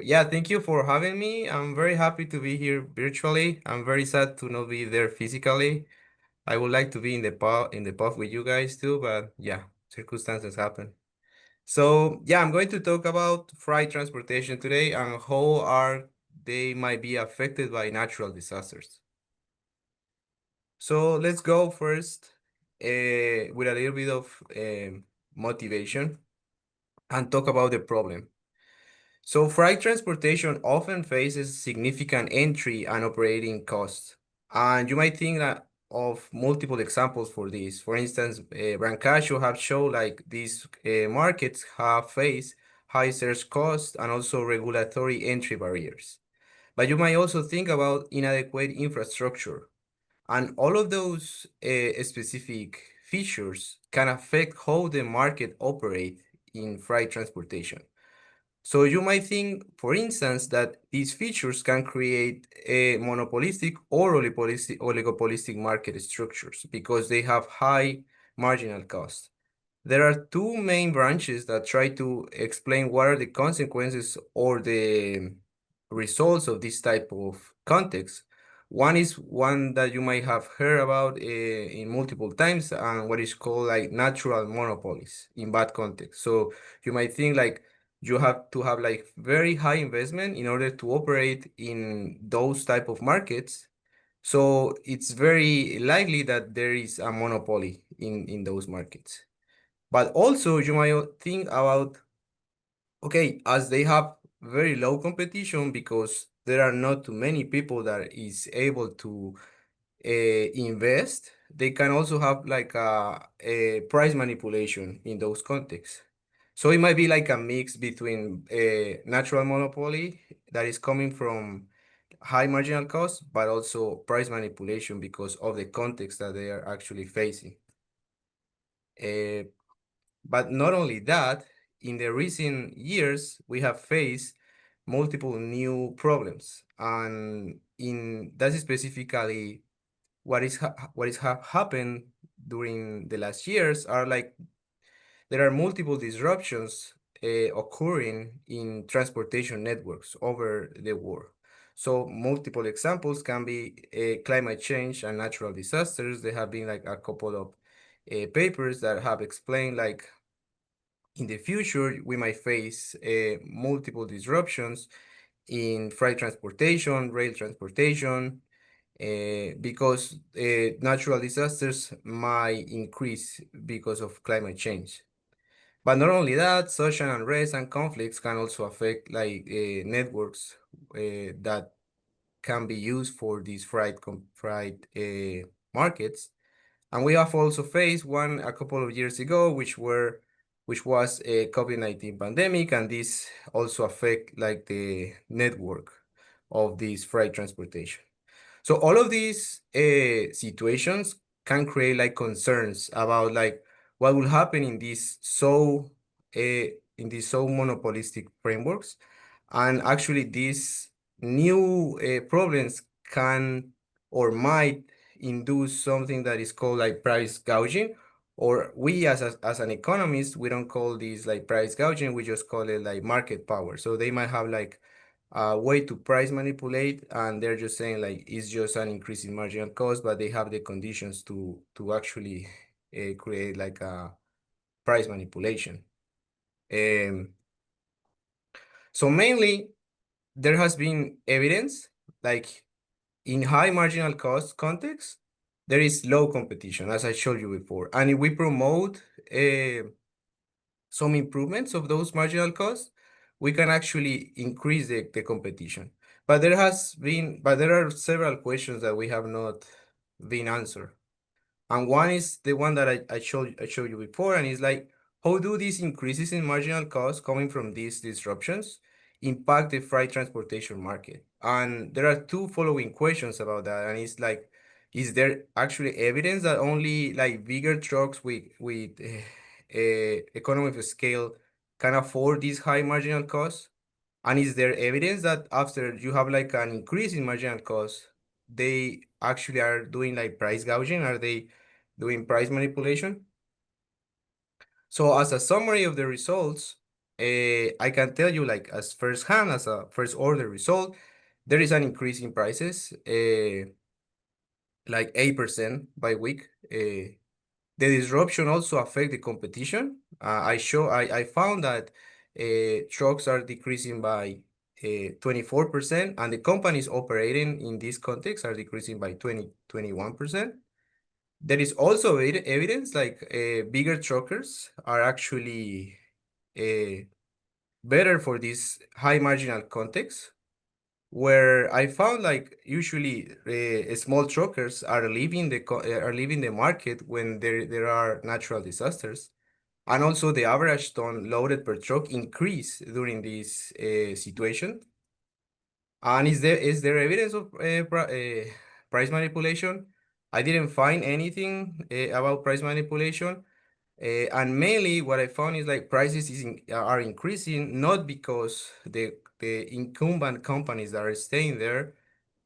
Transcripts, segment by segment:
yeah, thank you for having me. I'm very happy to be here virtually. I'm very sad to not be there physically. I would like to be in the pub with you guys too, but yeah, circumstances happen. So yeah, I'm going to talk about freight transportation today and how are they might be affected by natural disasters. So let's go first with a little bit of motivation and talk about the problem. So freight transportation often faces significant entry and operating costs. And you might think that of multiple examples for this. For instance, Brancaccio have shown like these markets have faced high search costs and also regulatory entry barriers. But you might also think about inadequate infrastructure. And all of those specific features can affect how the market operate in freight transportation. So you might think, for instance, that these features can create a monopolistic or oligopolistic market structures because they have high marginal cost. There are two main branches that try to explain what are the consequences or the results of this type of context. One is one that you might have heard about in multiple times, and what is called like natural monopolies in bad context. So you might think like you have to have like very high investment in order to operate in those type of markets. So it's very likely that there is a monopoly in those markets. But also you might think about, okay, as they have very low competition because there are not too many people that is able to invest, they can also have like a price manipulation in those contexts. So it might be like a mix between a natural monopoly that is coming from high marginal cost, but also price manipulation because of the context that they are actually facing. Uh, but not only that, in the recent years, we have faced multiple new problems. And in that is specifically what is happened during the last years are like there are multiple disruptions occurring in transportation networks over the world. So multiple examples can be climate change and natural disasters. There have been like a couple of papers that have explained like in the future, we might face multiple disruptions in freight transportation, rail transportation, because natural disasters might increase because of climate change. But not only that, social unrest and conflicts can also affect like networks that can be used for these freight markets. And we have also faced one a couple of years ago, which was a COVID-19 pandemic, and this also affect like the network of this freight transportation. So all of these situations can create like concerns about like what will happen in these so monopolistic frameworks, and actually these new problems can or might induce something that is called like price gouging, or we as an economist, we don't call this like price gouging, we just call it like market power. So they might have like a way to price manipulate, and they're just saying like it's just an increase in marginal cost, but they have the conditions to actually create like a price manipulation. Um, so mainly there has been evidence like in high marginal cost context, there is low competition, as I showed you before. And if we promote some improvements of those marginal costs, we can actually increase the competition. But there are several questions that we have not been answered. And one is the one that I showed you before, and it's like, how do these increases in marginal costs coming from these disruptions impact the freight transportation market? And there are two following questions about that, and it's like, is there actually evidence that only like bigger trucks with economy of scale can afford these high marginal costs? And is there evidence that after you have like an increase in marginal costs, they actually are doing like price gouging? Are they doing price manipulation? So as a summary of the results, I can tell you like as first hand, as a first order result, there is an increase in prices, like 8% by week. The disruption also affect the competition. I found that trucks are decreasing by 24%, and the companies operating in this context are decreasing by 21%. There is also evidence like bigger truckers are actually better for this high marginal context, where I found like usually small truckers are leaving are leaving the market when there are natural disasters, and also the average ton loaded per truck increase during this situation. And is there evidence of price manipulation? I didn't find anything about price manipulation. And mainly what I found is like prices are increasing not because the incumbent companies that are staying there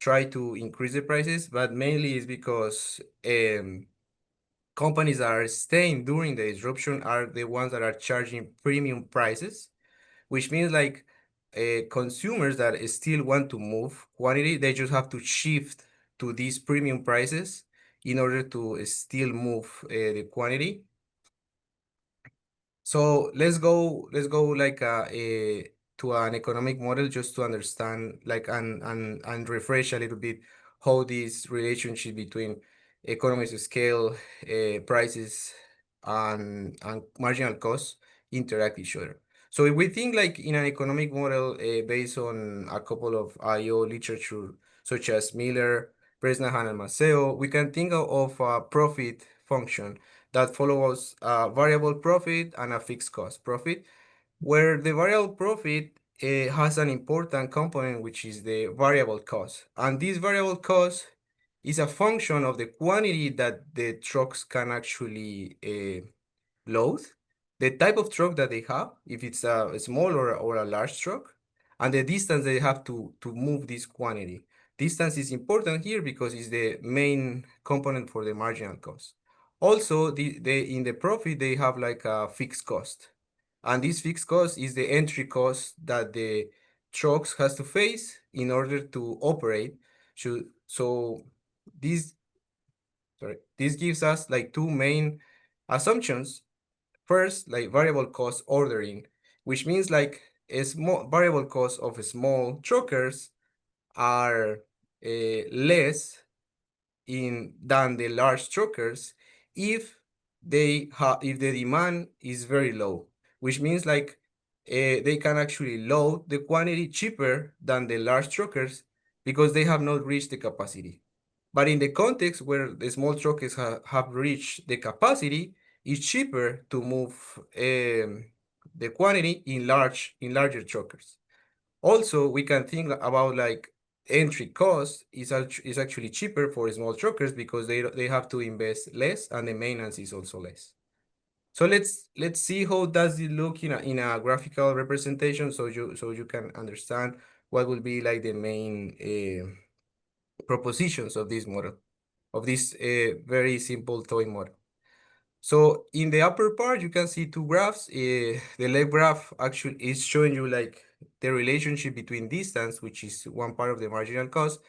try to increase the prices, but mainly is because companies that are staying during the disruption are the ones that are charging premium prices, which means like consumers that still want to move quantity, they just have to shift to these premium prices in order to still move the quantity. So let's go like to an economic model just to understand like and refresh a little bit how this relationship between economies of scale, prices, and marginal costs interact each other. So if we think like in an economic model based on a couple of IO literature such as Miller, Bresnahan, and Maceo, we can think of a profit function that follows a variable profit and a fixed cost profit, where the variable profit has an important component, which is the variable cost. And this variable cost is a function of the quantity that the trucks can actually load, the type of truck that they have, if it's a small or a large truck, and the distance they have to move this quantity. Distance is important here because it's the main component for the marginal cost. Also, in the profit, they have like a fixed cost. And this fixed cost is the entry cost that the trucks has to face in order to operate. So this, this gives us like two main assumptions. First, like variable cost ordering, which means like a small variable cost of small truckers are less in than the large truckers if if the demand is very low, which means like they can actually load the quantity cheaper than the large truckers because they have not reached the capacity. But in the context where the small truckers have reached the capacity, it's cheaper to move the quantity in larger truckers. Also, we can think about like entry cost is actually cheaper for small truckers because they have to invest less and the maintenance is also less. So let's see how does it look in a graphical representation so you can understand what will be like the main propositions of this model, of this very simple toy model. So in the upper part, you can see two graphs. The left graph actually is showing you like the relationship between distance, which is one part of the marginal cost,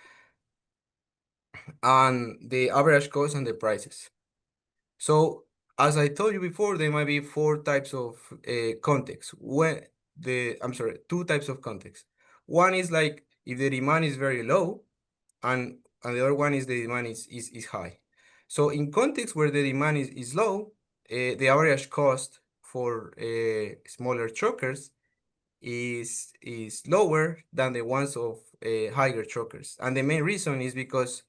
and the average cost and the prices. So as I told you before, there might be four types of context. I'm sorry, two types of context. One is like if the demand is very low, and the other one is the demand is high. So in context where the demand is low, the average cost for smaller truckers is lower than the ones of higher truckers. And the main reason is because,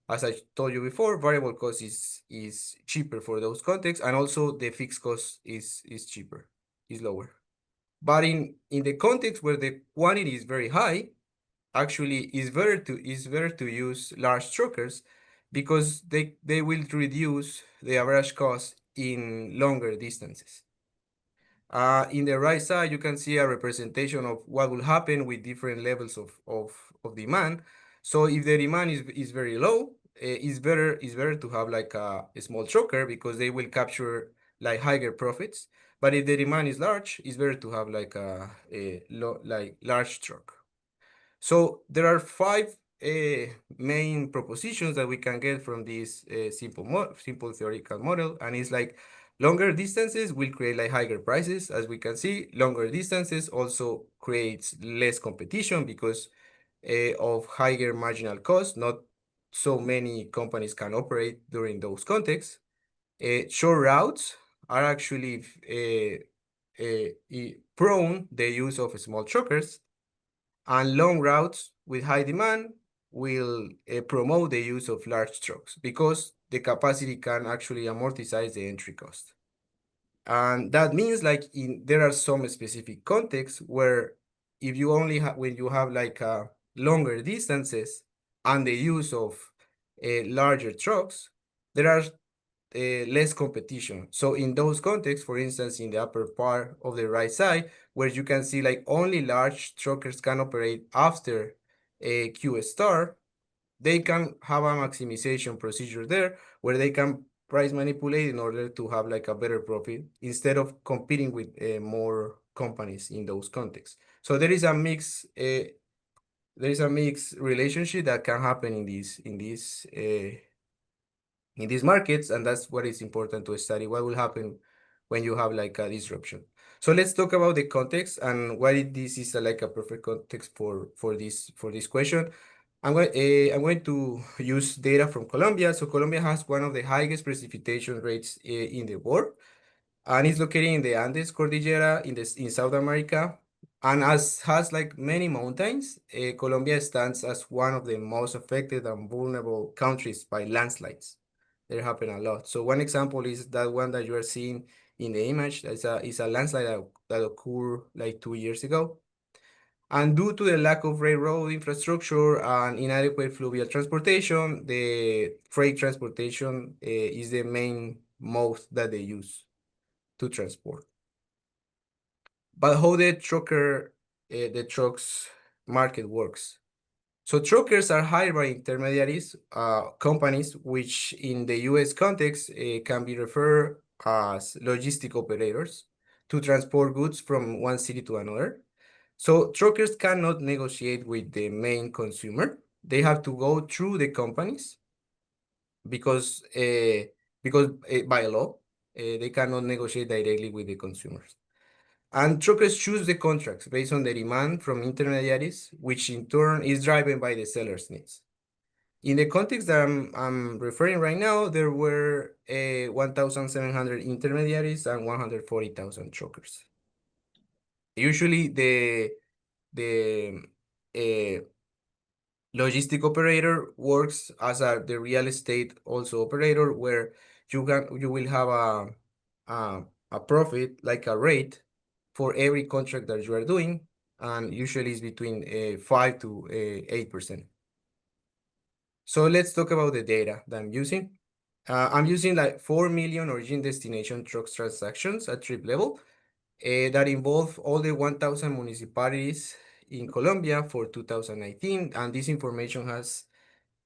as I told you before, variable cost is cheaper for those contexts, and also the fixed cost is cheaper, is lower. But in the context where the quantity is very high, actually is better to use large truckers because they will reduce the average cost in longer distances. In the right side, you can see a representation of what will happen with different levels of demand. So if the demand is very low, it's better to have like a small trucker because they will capture like higher profits. But if the demand is large, it's better to have like like large truck. So there are five main propositions that we can get from this simple theoretical model, and it's like longer distances will create like higher prices. As we can see, longer distances also creates less competition because of higher marginal cost. Not so many companies can operate during those contexts. Short routes are actually prone the use of small truckers, and long routes with high demand will promote the use of large trucks because the capacity can actually amortize the entry cost. And that means like there are some specific contexts where if you only have when you have like longer distances and the use of larger trucks, there are less competition. So in those contexts, for instance, in the upper part of the right side, where you can see like only large truckers can operate after a Q star, they can have a maximization procedure there where they can price manipulate in order to have like a better profit instead of competing with more companies in those contexts. So there is a mixed relationship that can happen in these markets, and that's what is important to study. What will happen when you have like a disruption? So let's talk about the context and why this is like a perfect context for this question. I'm going to use data from Colombia. So Colombia has one of the highest precipitation rates in the world, and it's located in the Andes Cordillera in South America. And as has like many mountains, Colombia stands as one of the most affected and vulnerable countries by landslides. They happen a lot. So one example is that one that you are seeing in the image. Is a landslide that occurred like 2 years ago. And due to the lack of railroad infrastructure and inadequate fluvial transportation, the freight transportation is the main mode that they use to transport. But how the trucks market works? So truckers are hired by intermediaries, companies, which in the U.S. context can be referred as logistic operators to transport goods from one city to another. So truckers cannot negotiate with the main consumer. They have to go through the companies because by law they cannot negotiate directly with the consumers. And truckers choose the contracts based on the demand from intermediaries, which in turn is driven by the seller's needs. In the context that I'm referring right now, there were 1,700 intermediaries and 140,000 truckers. Usually the uh, logistic operator works as the real estate also operator, where you will have a profit, like a rate for every contract that you are doing, and usually it's between 5 to 8%. So let's talk about the data that I'm using. I'm using like 4 million origin destination trucks transactions at trip level that involve all the 1,000 municipalities in Colombia for 2019, and this information has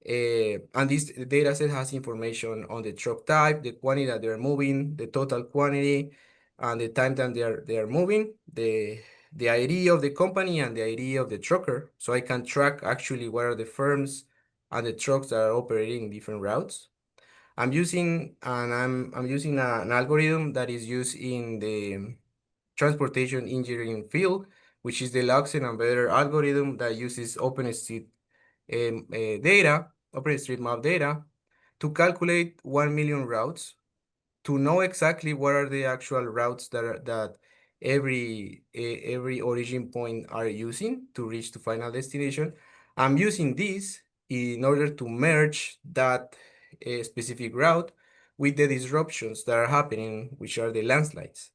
and this data set has information on the truck type, the quantity that they're moving, the total quantity, and the time that they are moving, the ID of the company and the ID of the trucker, so I can track actually what are the firms and the trucks that are operating different routes. I'm using an algorithm that is used in the transportation engineering field, which is the Luxen and Better algorithm that uses OpenStreetMap data to calculate 1 million routes to know exactly what are the actual routes that every origin point are using to reach the final destination. I'm using this in order to merge that specific route with the disruptions that are happening, which are the landslides.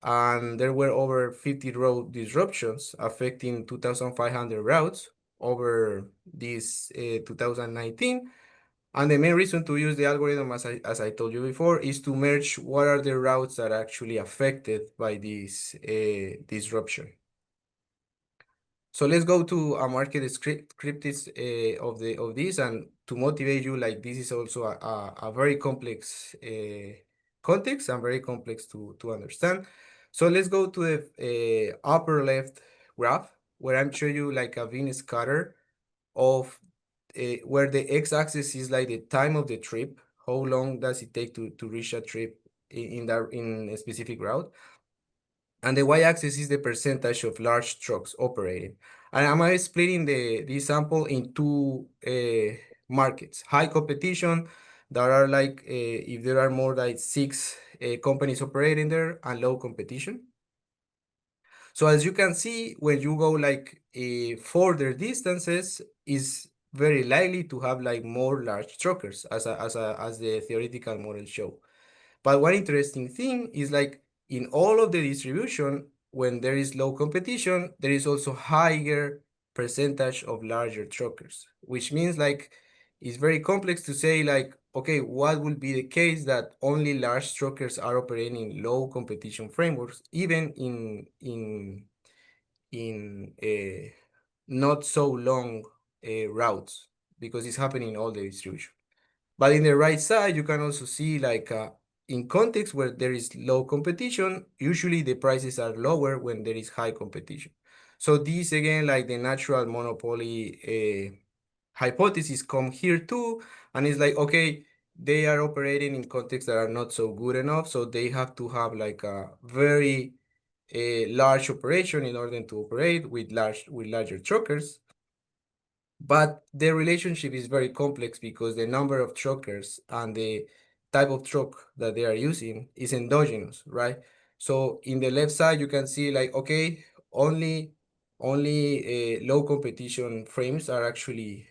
And there were over 50 road disruptions affecting 2,500 routes over this 2019. And the main reason to use the algorithm, as I told you before, is to merge what are the routes that are actually affected by this disruption. So let's go to a market descriptives of this, and to motivate you, like this is also a very complex context and very complex to understand. So let's go to the upper left graph where I'm showing you like a Venn scatter of where the x-axis is like the time of the trip, how long does it take to reach a trip in a specific route, and the y-axis is the percentage of large trucks operating. And I'm splitting this sample in two markets: high competition, that are like if there are more like six companies operating there, and low competition. So as you can see, when you go like further distances, is very likely to have like more large truckers as the theoretical model show. But one interesting thing is like in all of the distribution, when there is low competition, there is also higher percentage of larger truckers, which means like it's very complex to say like, okay, what will be the case that only large truckers are operating in low competition frameworks, even in not so long routes, because it's happening in all the distribution. But in the right side, you can also see like in context where there is low competition, usually the prices are lower when there is high competition. So these again, like the natural monopoly hypothesis come here too, and it's like, okay, they are operating in contexts that are not so good enough, so they have to have like a very large operation in order to operate with larger truckers. But the relationship is very complex because the number of truckers and the type of truck that they are using is endogenous, right? So in the left side, you can see like, okay, only low competition frames are actually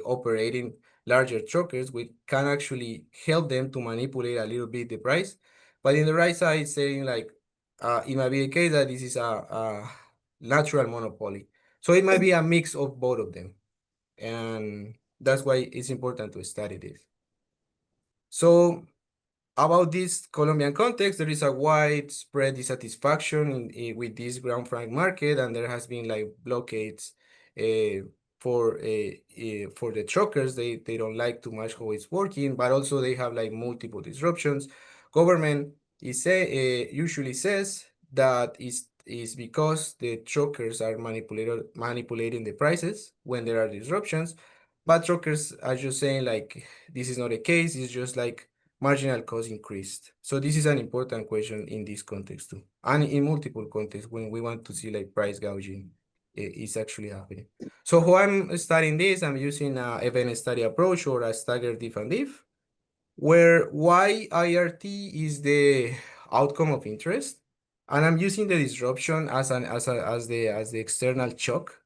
operating larger truckers, which can actually help them to manipulate a little bit the price. But in the right side, it's saying like, it might be the case that this is a natural monopoly. So it might be a mix of both of them. And that's why it's important to study this. So about this Colombian context, there is a widespread dissatisfaction with this ground franc market, and there has been like blockades uh, for the truckers. They don't like too much how it's working, but also they have like multiple disruptions. Government usually says that is because the truckers are manipulating the prices when there are disruptions, but truckers are just saying like this is not the case. It's just like marginal cost increased. So this is an important question in this context too, and in multiple contexts when we want to see like price gouging is actually happening. So how I'm studying this, I'm using a event study approach or a staggered diff and diff, where YIRT is the outcome of interest, and I'm using the disruption as the external shock,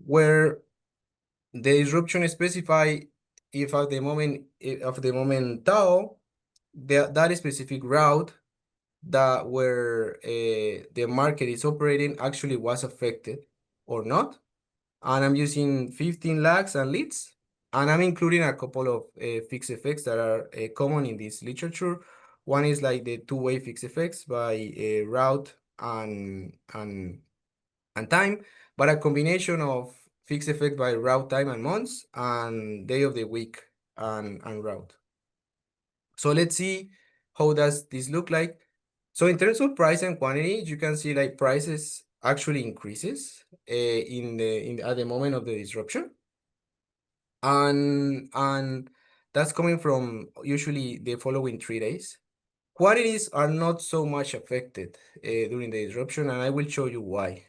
where the disruption specify if at the moment tau that specific route that where the market is operating actually was affected or not. And I'm using 15 lags and leads, and I'm including a couple of fixed effects that are common in this literature. One is like the two-way fixed effects by route and time, but a combination of fixed effect by route, time, and months, and day of the week and route. So let's see how does this look like. So in terms of price and quantity, you can see like prices actually increases at the moment of the disruption, and that's coming from usually the following 3 days. Quantities are not so much affected during the disruption, and I will show you why.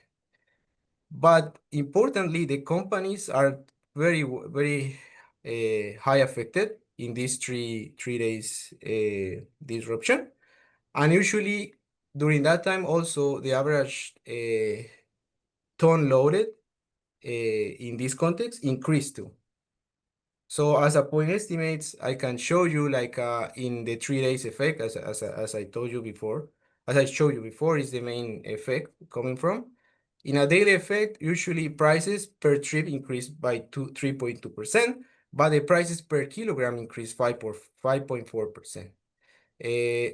But importantly, the companies are very high affected in these three days disruption. And usually during that time also the average ton loaded in this context increased too. So as a point estimates, I can show you like in the 3 days effect, as I told you before, as I showed you before, is the main effect coming from. In a daily effect, usually prices per trip increase by 3.2%, but the prices per kilogram increase 5.4%.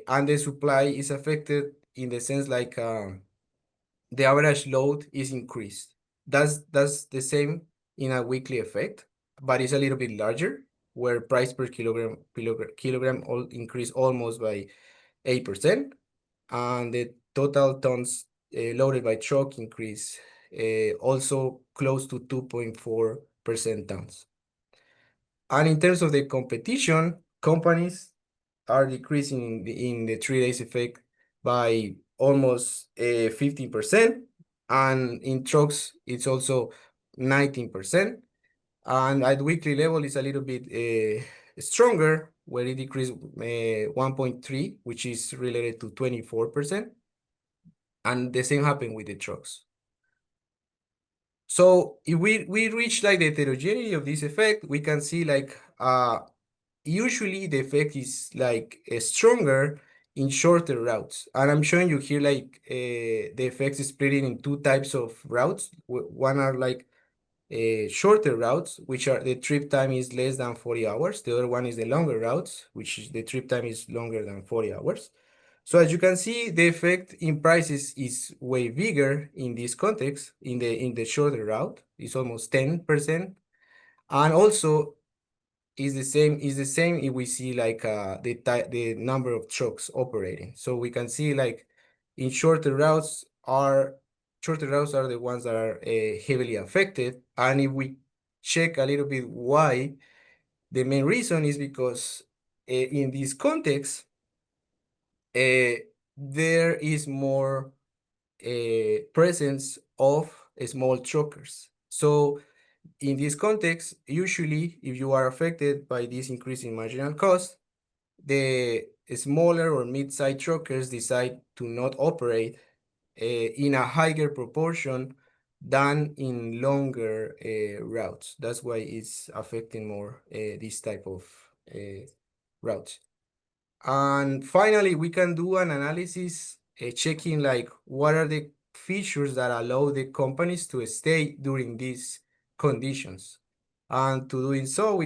And the supply is affected in the sense like the average load is increased. That's the same in a weekly effect, but it's a little bit larger, where price per kilogram all increase almost by 8%, and total tons loaded by truck increase also close to 2.4% tons. And in terms of the competition, companies are decreasing in the 3 days effect by almost 15%, and in trucks it's also 19%. And at weekly level, it's a little bit stronger, where it decreased 1.3, which is related to 24%. And the same happened with the trucks. So if we reach like the heterogeneity of this effect, we can see like usually the effect is like stronger in shorter routes. And I'm showing you here like the effects is split in two types of routes. One are like shorter routes, which are the trip time is less than 40 hours. The other one is the longer routes, which is the trip time is longer than 40 hours. So as you can see, the effect in prices is way bigger in this context. In the shorter route, it's almost 10%. And also is the same if we see like the number of trucks operating. So we can see like in shorter routes are the ones that are heavily affected. And if we check a little bit why, the main reason is because in this context there is more presence of small truckers. So in this context, usually if you are affected by this increase in marginal cost, the smaller or mid-sized truckers decide to not operate in a higher proportion than in longer routes. That's why it's affecting more this type of routes. And finally, we can do an analysis checking like what are the features that allow the companies to stay during these conditions. And to doing so,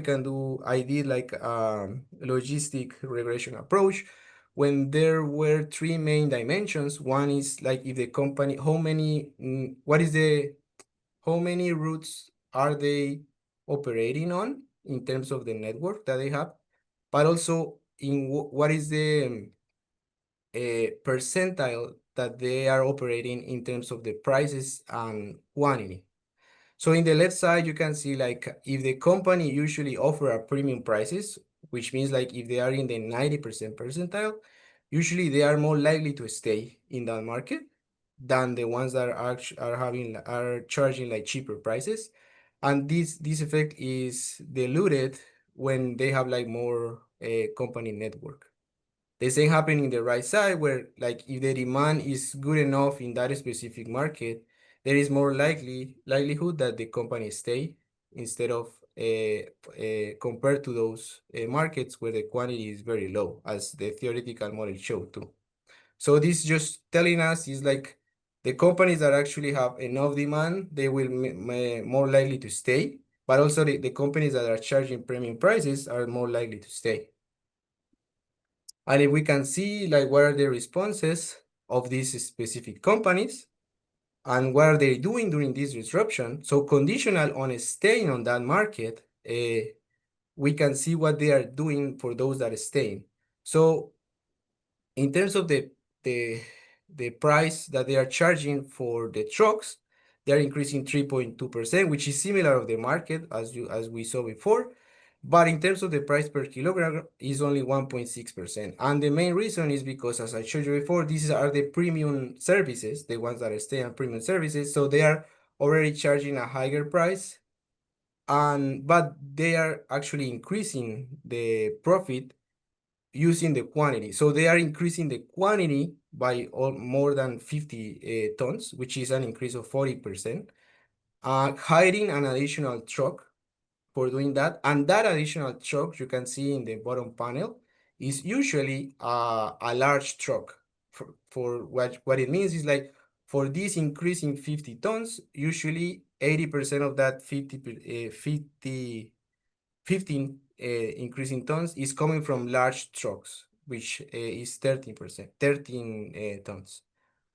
I did like logistic regression approach when there were three main dimensions. One is like if the company, how many routes are they operating on in terms of the network that they have, but also in what is the percentile that they are operating in terms of the prices and quantity. So in the left side, you can see like if the company usually offer a premium prices, which means like if they are in the 90% percentile, usually they are more likely to stay in that market than the ones that are charging like cheaper prices. And this effect is diluted when they have like more company network. The same happen in the right side, where like if the demand is good enough in that specific market, there is more likelihood that the company stay instead of compared to those markets where the quantity is very low, as the theoretical model showed too. So this just telling us is like the companies that actually have enough demand, they will more likely to stay, but also the companies that are charging premium prices are more likely to stay. And if we can see like what are the responses of these specific companies and what are they doing during this disruption. So conditional on staying on that market, we can see what they are doing for those that are staying. So in terms of the the price that they are charging for the trucks, they are increasing 3.2%, which is similar of the market as we saw before. But in terms of the price per kilogram, is only 1.6%. And the main reason is because, as I showed you before, these are the premium services, the ones that stay on premium services. So they are already charging a higher price, but they are actually increasing the profit using the quantity. So they are increasing the quantity by more than 50 tons, which is an increase of 40%, hiring an additional truck for doing that. And that additional truck you can see in the bottom panel is usually a large truck. For what it means is like for this increase in 50 tons, usually 80% of that 15 increase in tons is coming from large trucks, which is 13 tons.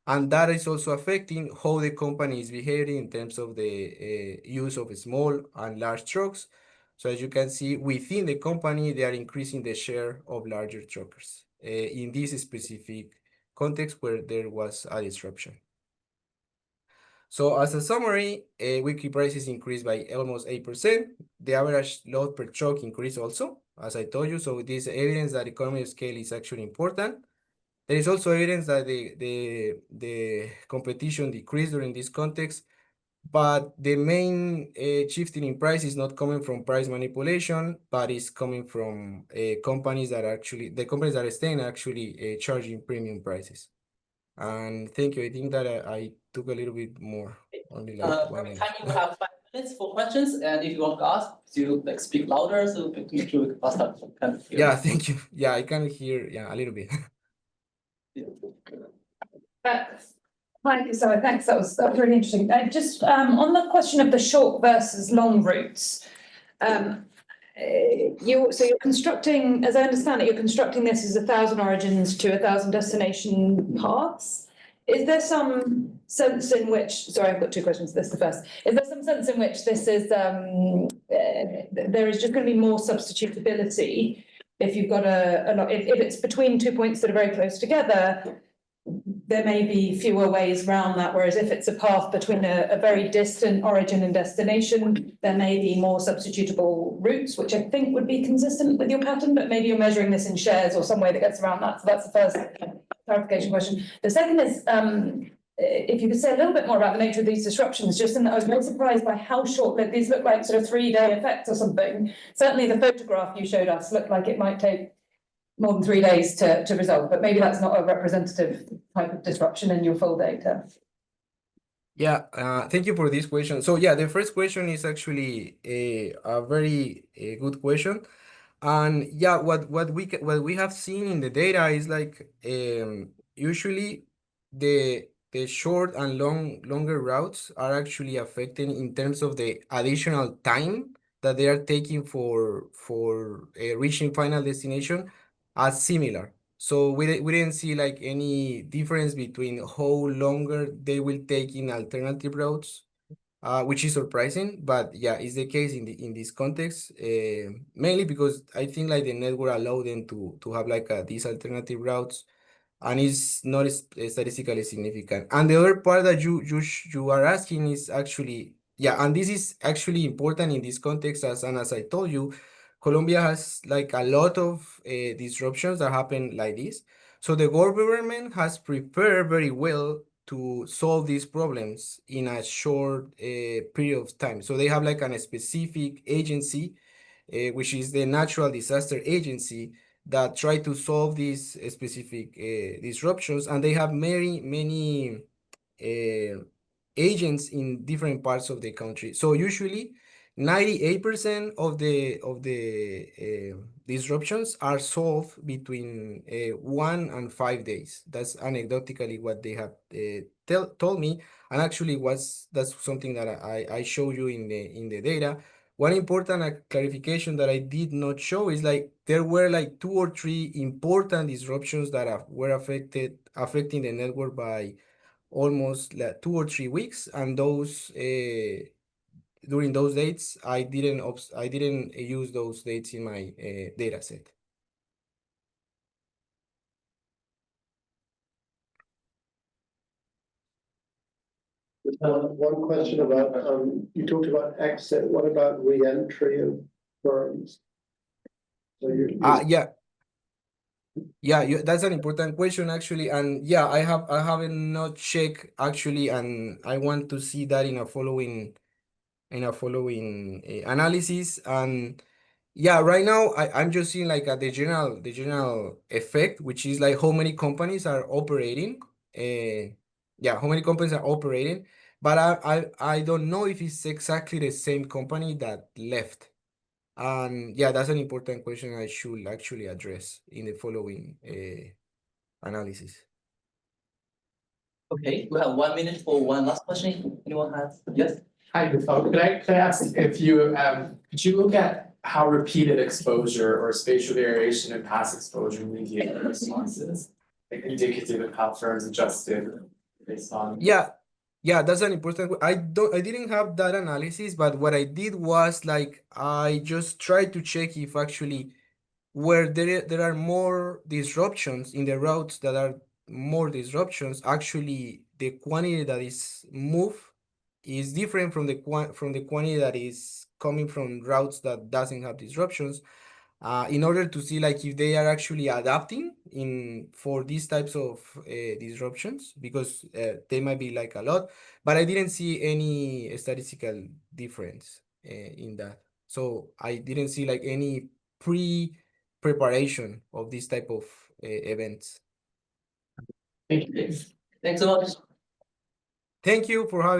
And that is also affecting how the company is behaving in terms of the use of small and large trucks. So as you can see, within the company, they are increasing the share of larger truckers in this specific context where there was a disruption. So as a summary, weekly prices increased by almost 8%. The average load per truck increased also, as I told you. So this evidence that economy of scale is actually important. There is also evidence that the competition decreased during this context, but the main shifting in price is not coming from price manipulation, but is coming from companies that actually, the companies that are staying actually charging premium prices. And thank you. I think that I took a little bit more, only like 1 minute. Time you have 5 minutes for questions, and if you want to ask, you like speak louder so we can make sure we can pass that. Yeah, thank you. Yeah, I can hear, yeah, a little bit. Hi, so thanks. That was really interesting. Just on the question of the short versus long routes, you're constructing, as I understand it, you're constructing this as 1,000 origins to 1,000 destination paths. Is there some sense in which, sorry, I've got two questions. This is the first. Is there some sense in which this is, there is just going to be more substitutability if you've got a lot, if it's between 2 points that are very close together, there may be fewer ways around that, whereas if it's a path between a very distant origin and destination, there may be more substitutable routes, which I think would be consistent with your pattern, but maybe you're measuring this in shares or some way that gets around that. So that's the first clarification question. The second is, if you could say a little bit more about the nature of these disruptions, just in that I was very surprised by how short that these look like sort of 3-day effects or something. Certainly the photograph you showed us looked like it might take more than 3 days to resolve, but maybe that's not a representative type of disruption in your full data. Yeah, thank you for this question. So yeah, the first question is actually a very good question. And yeah, what we have seen in the data is like usually the short and longer routes are actually affecting in terms of the additional time that they are taking for reaching final destination as similar. So we didn't see like any difference between how longer they will take in alternative routes, which is surprising, but yeah, it's the case in this context, mainly because I think like the network allow them to have like these alternative routes, and it's not statistically significant. And the other part that you are asking is actually, yeah, and this is actually important in this context, as I told you, Colombia has like a lot of disruptions that happen like this. So the government has prepared very well to solve these problems in a short period of time. So they have like a specific agency, which is the Natural Disaster Agency, that try to solve these specific disruptions, and they have many agents in different parts of the country. So usually 98% of the disruptions are solved between 1 and 5 days. That's anecdotically what they have told me, and actually that's something that I show you in the data. One important clarification that I did not show is like there were like 2 or 3 important disruptions that were affecting the network by almost like 2 or 3 weeks, and those during those dates I didn't use those dates in my data set. One question about, you talked about exit. What about re-entry of firms? So Yeah, that's an important question actually, and yeah, I haven't not checked actually, and I want to see that in a following analysis. And yeah, right now I'm just seeing like the general effect, which is like how many companies are operating. Yeah, how many companies are operating, but I don't know if it's exactly the same company that left. And yeah, that's an important question I should actually address in the following analysis. Okay, we have 1 minute for one last question. Anyone has? Yes. Hi, Gustavo. Could I ask if you could you look at how repeated exposure or spatial variation in past exposure mediate responses, like indicative of how firms adjusted based on? Yeah, that's an important. I didn't have that analysis, but what I did was like I just tried to check if actually where there are more disruptions in the routes that are more disruptions, actually the quantity that is moved is different from the quantity that is coming from routes that doesn't have disruptions, in order to see like if they are actually adapting for these types of disruptions, because they might be like a lot, but I didn't see any statistical difference in that. So I didn't see like any preparation of this type of events. Thank you. Thanks so much. Thank you for having